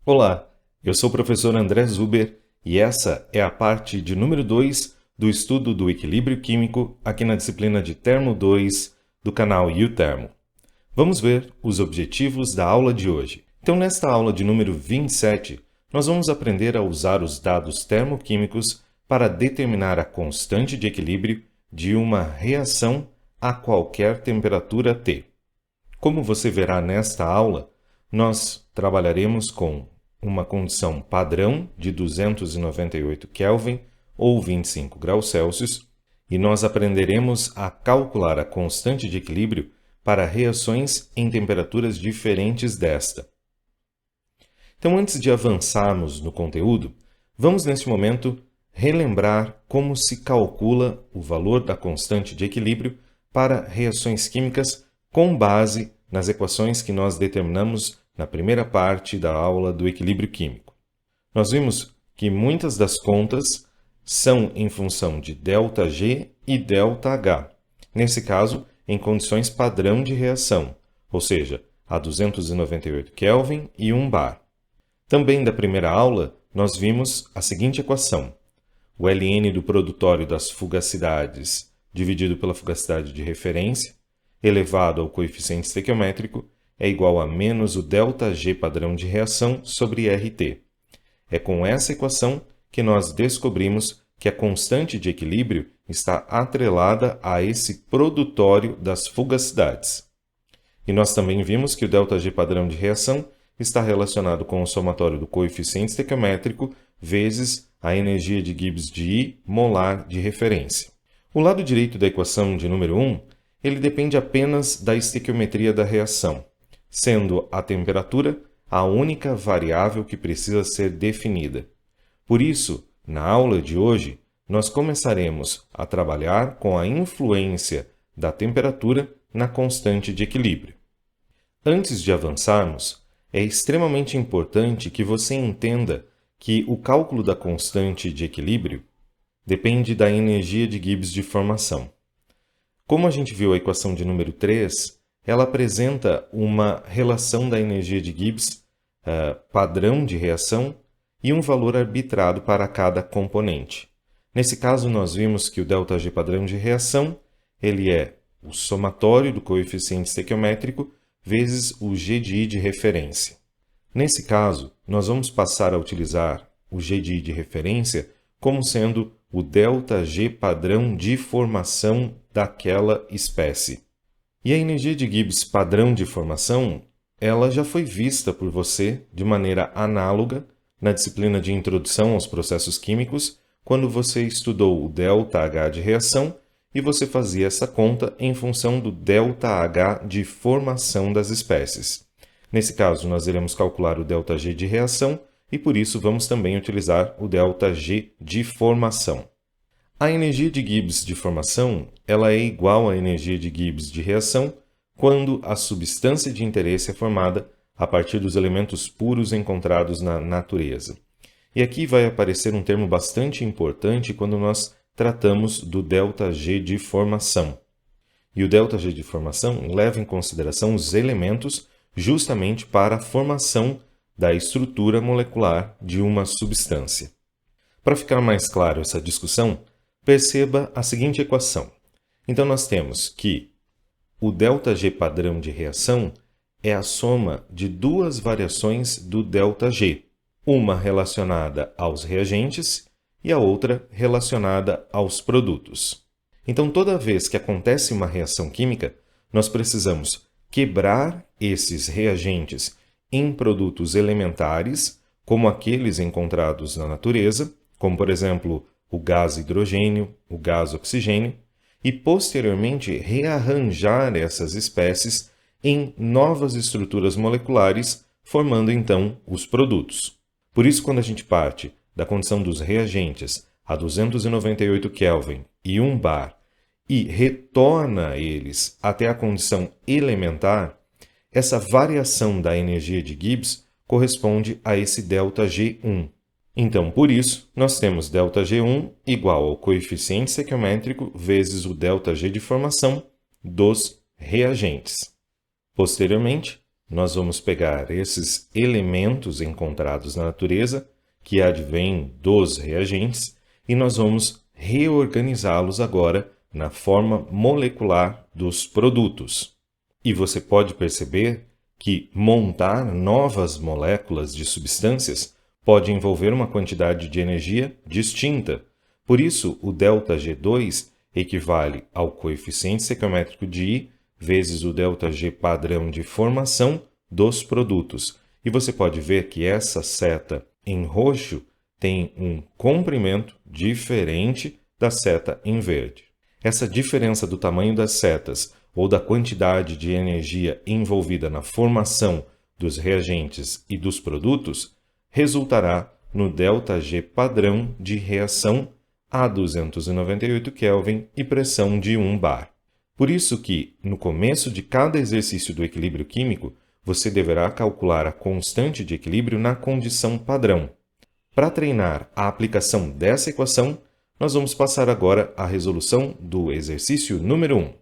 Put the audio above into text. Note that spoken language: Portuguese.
Olá, eu sou o professor André Zuber e essa é a parte de número 2 do estudo do equilíbrio químico aqui na disciplina de Termo 2 do canal UTermo. Vamos ver os objetivos da aula de hoje. Então, nesta aula de número 27, nós vamos aprender a usar os dados termoquímicos para determinar a constante de equilíbrio de uma reação a qualquer temperatura T. Como você verá nesta aula, nós trabalharemos com uma condição padrão de 298 Kelvin ou 25 graus Celsius e nós aprenderemos a calcular a constante de equilíbrio para reações em temperaturas diferentes desta. Então, antes de avançarmos no conteúdo, vamos neste momento relembrar como se calcula o valor da constante de equilíbrio para reações químicas com base nas equações que nós determinamos na primeira parte da aula do equilíbrio químico. Nós vimos que muitas das contas são em função de ΔG e ΔH, nesse caso, em condições padrão de reação, ou seja, a 298 Kelvin e 1 bar. Também da primeira aula, nós vimos a seguinte equação: o Ln do produtório das fugacidades dividido pela fugacidade de referência, elevado ao coeficiente estequiométrico, é igual a menos o ΔG padrão de reação sobre RT. É com essa equação que nós descobrimos que a constante de equilíbrio está atrelada a esse produtório das fugacidades. E nós também vimos que o ΔG padrão de reação está relacionado com o somatório do coeficiente estequiométrico vezes a energia de Gibbs de I molar de referência. O lado direito da equação de número 1, ele depende apenas da estequiometria da reação, sendo a temperatura a única variável que precisa ser definida. Por isso, na aula de hoje, nós começaremos a trabalhar com a influência da temperatura na constante de equilíbrio. Antes de avançarmos, é extremamente importante que você entenda que o cálculo da constante de equilíbrio depende da energia de Gibbs de formação. Como a gente viu a equação de número 3, ela apresenta uma relação da energia de Gibbs padrão de reação e um valor arbitrado para cada componente. Nesse caso, nós vimos que o ΔG padrão de reação ele é o somatório do coeficiente estequiométrico vezes o G de I de referência. Nesse caso, nós vamos passar a utilizar o G de I de referência como sendo o ΔG padrão de formação daquela espécie. E a energia de Gibbs padrão de formação, ela já foi vista por você de maneira análoga na disciplina de Introdução aos Processos Químicos, quando você estudou o ΔH de reação e você fazia essa conta em função do ΔH de formação das espécies. Nesse caso, nós iremos calcular o ΔG de reação e, por isso, vamos também utilizar o ΔG de formação. A energia de Gibbs de formação ela é igual à energia de Gibbs de reação quando a substância de interesse é formada a partir dos elementos puros encontrados na natureza. E aqui vai aparecer um termo bastante importante quando nós tratamos do ΔG de formação. E o ΔG de formação leva em consideração os elementos justamente para a formação da estrutura molecular de uma substância. Para ficar mais claro essa discussão, perceba a seguinte equação. Então, nós temos que o ΔG padrão de reação é a soma de duas variações do ΔG, uma relacionada aos reagentes e a outra relacionada aos produtos. Então, toda vez que acontece uma reação química, nós precisamos quebrar esses reagentes em produtos elementares, como aqueles encontrados na natureza, como, por exemplo, o gás hidrogênio, o gás oxigênio, e posteriormente rearranjar essas espécies em novas estruturas moleculares, formando então os produtos. Por isso, quando a gente parte da condição dos reagentes a 298 Kelvin e 1 bar e retorna eles até a condição elementar, essa variação da energia de Gibbs corresponde a esse ΔG1. Então, por isso, nós temos ΔG1 igual ao coeficiente estequiométrico vezes o ΔG de formação dos reagentes. Posteriormente, nós vamos pegar esses elementos encontrados na natureza, que advêm dos reagentes, e nós vamos reorganizá-los agora na forma molecular dos produtos. E você pode perceber que montar novas moléculas de substâncias pode envolver uma quantidade de energia distinta. Por isso, o ΔG2 equivale ao coeficiente estequiométrico de I vezes o ΔG padrão de formação dos produtos. E você pode ver que essa seta em roxo tem um comprimento diferente da seta em verde. Essa diferença do tamanho das setas ou da quantidade de energia envolvida na formação dos reagentes e dos produtos resultará no ΔG padrão de reação a 298 Kelvin e pressão de 1 bar. Por isso que, no começo de cada exercício do equilíbrio químico, você deverá calcular a constante de equilíbrio na condição padrão. Para treinar a aplicação dessa equação, nós vamos passar agora à resolução do exercício número 1.